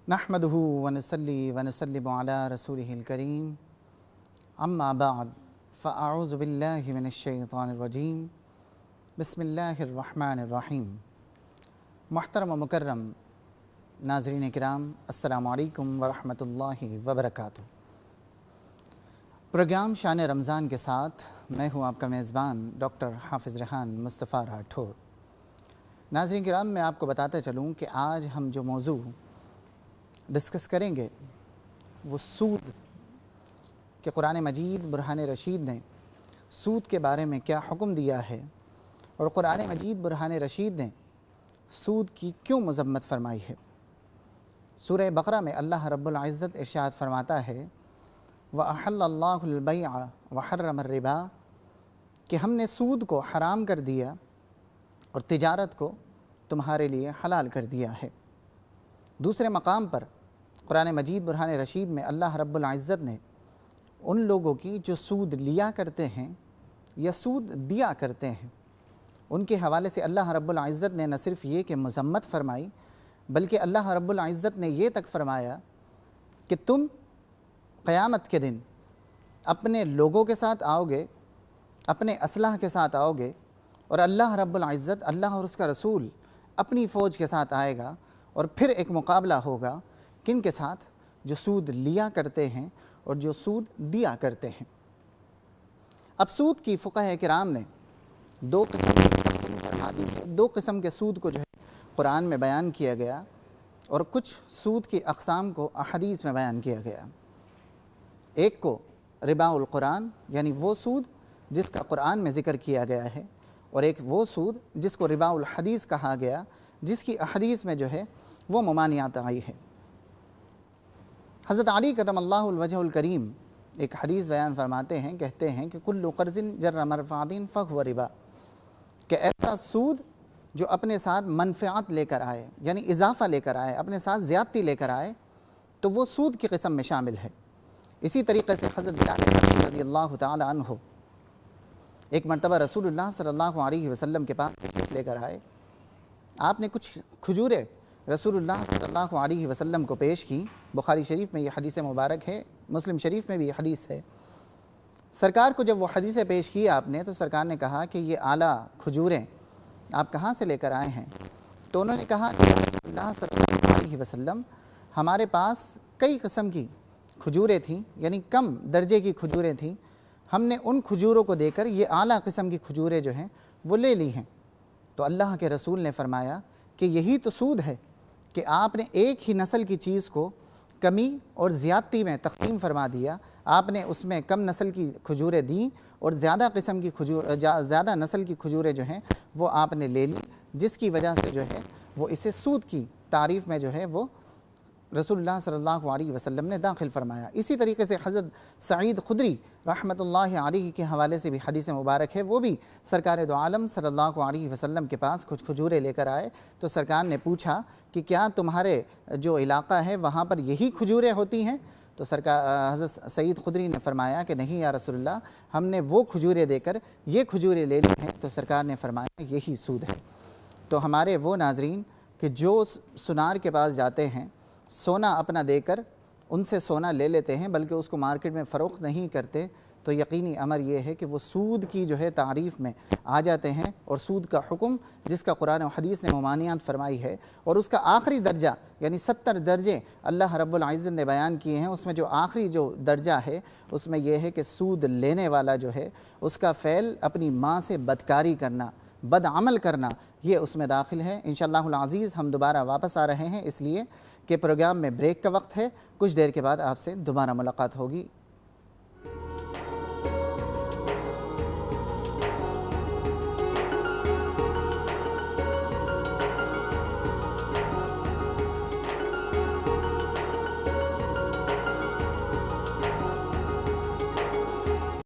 نحمدہ ونصلی ونسلم علی رسولہ الکریم اما بعد فاعوذ باللہ من الشیطان الرجیم بسم اللہ الرحمن الرحیم۔ محترم و مکرم ناظرین کرام، السلام علیکم ورحمۃ اللہ وبرکاتہ۔ پروگرام شان رمضان کے ساتھ میں ہوں آپ کا میزبان ڈاکٹر حافظ ریحان مصطفیٰ راٹھور۔ ناظرین کرام، میں آپ کو بتاتا چلوں کہ آج ہم جو موضوع ڈسکس کریں گے وہ سود کہ قرآن مجید برہان رشید نے سود کے بارے میں کیا حکم دیا ہے، اور قرآن مجید برہان رشید نے سود کی کیوں مذمت فرمائی ہے۔ سورہ بقرہ میں اللہ رب العزت ارشاد فرماتا ہے وَأَحَلَّ اللَّهُ الْبَيْعَ وَحَرَّمَ الرِّبَا کہ ہم نے سود کو حرام کر دیا اور تجارت کو تمہارے لیے حلال کر دیا ہے۔ دوسرے مقام پر قرآن مجید برہان رشید میں اللہ رب العزت نے ان لوگوں کی جو سود لیا کرتے ہیں یا سود دیا کرتے ہیں ان کے حوالے سے اللہ رب العزت نے نہ صرف یہ کہ مذمت فرمائی، بلکہ اللہ رب العزت نے یہ تک فرمایا کہ تم قیامت کے دن اپنے لوگوں کے ساتھ آؤ گے، اپنے اسلحہ کے ساتھ آؤ گے، اور اللہ رب العزت، اللہ اور اس کا رسول اپنی فوج کے ساتھ آئے گا، اور پھر ایک مقابلہ ہوگا کن کے ساتھ؟ جو سود لیا کرتے ہیں اور جو سود دیا کرتے ہیں۔ اب سود کی فقہ کرام نے دو قسم کی تقسیم فرما دی ہے۔ دو قسم کے سود کو جو ہے قرآن میں بیان کیا گیا، اور کچھ سود کی اقسام کو احادیث میں بیان کیا گیا۔ ایک کو ربا القرآن یعنی وہ سود جس کا قرآن میں ذکر کیا گیا ہے، اور ایک وہ سود جس کو ربا الحدیث کہا گیا، جس کی احادیث میں جو ہے وہ ممانعات آئی ہے۔ حضرت علی کرم اللہ الوجہ الکریم ایک حدیث بیان فرماتے ہیں، کہتے ہیں کہ کل قرض جر مرفعۃ فہو ربا کہ ایسا سود جو اپنے ساتھ منفعت لے کر آئے، یعنی اضافہ لے کر آئے، اپنے ساتھ زیادتی لے کر آئے، تو وہ سود کی قسم میں شامل ہے۔ اسی طریقے سے حضرت بلال رضی اللہ تعالی عنہ ایک مرتبہ رسول اللہ صلی اللہ علیہ وسلم کے پاس تشریف لے کر آئے۔ آپ نے کچھ کھجوریں رسول اللہ صلی اللہ علیہ وسلم کو پیش کی۔ بخاری شریف میں یہ حدیث مبارک ہے، مسلم شریف میں بھی یہ حدیث ہے۔ سرکار کو جب وہ حدیثیں پیش کی آپ نے، تو سرکار نے کہا کہ یہ اعلیٰ کھجوریں آپ کہاں سے لے کر آئے ہیں؟ تو انہوں نے کہا کہ رسول اللہ صلی اللہ علیہ وسلم ہمارے پاس کئی قسم کی کھجوریں تھیں، یعنی کم درجے کی کھجوریں تھیں، ہم نے ان کھجوروں کو دے کر یہ اعلیٰ قسم کی کھجوریں جو ہیں وہ لے لی ہیں۔ تو اللہ کے رسول نے فرمایا کہ یہی تو سود ہے کہ آپ نے ایک ہی نسل کی چیز کو کمی اور زیادتی میں تقسیم فرما دیا۔ آپ نے اس میں کم نسل کی کھجوریں دیں اور زیادہ قسم کی زیادہ نسل کی کھجوریں جو ہیں وہ آپ نے لے لی، جس کی وجہ سے جو ہے وہ اسے سود کی تعریف میں جو ہے وہ رسول اللہ صلی اللہ علیہ وسلم نے داخل فرمایا۔ اسی طریقے سے حضرت سعید خدری رحمۃ اللہ علیہ کے حوالے سے بھی حدیث مبارک ہے، وہ بھی سرکار دو عالم صلی اللہ علیہ وسلم کے پاس کچھ کھجوریں لے کر آئے، تو سرکار نے پوچھا کہ کیا تمہارے جو علاقہ ہے وہاں پر یہی کھجوریں ہوتی ہیں؟ تو حضرت سعید خدری نے فرمایا کہ نہیں یا رسول اللہ، ہم نے وہ کھجوریں دے کر یہ کھجوریں لے لی ہیں۔ تو سرکار نے فرمایا یہی سود ہے۔ تو ہمارے وہ ناظرین کہ جو سونار کے پاس جاتے ہیں، سونا اپنا دے کر ان سے سونا لے لیتے ہیں، بلکہ اس کو مارکیٹ میں فروخت نہیں کرتے، تو یقینی امر یہ ہے کہ وہ سود کی جو ہے تعریف میں آ جاتے ہیں، اور سود کا حکم جس کا قرآن و حدیث نے ممانعات فرمائی ہے، اور اس کا آخری درجہ یعنی 70 درجے اللہ رب العزت نے بیان کیے ہیں، اس میں جو آخری جو درجہ ہے اس میں یہ ہے کہ سود لینے والا جو ہے اس کا فعل اپنی ماں سے بدکاری کرنا، بد عمل کرنا، یہ اس میں داخل ہے۔ انشاءاللہ العزیز ہم دوبارہ واپس آ رہے ہیں، اس لیے کہ پروگرام میں بریک کا وقت ہے۔ کچھ دیر کے بعد آپ سے دوبارہ ملاقات ہوگی۔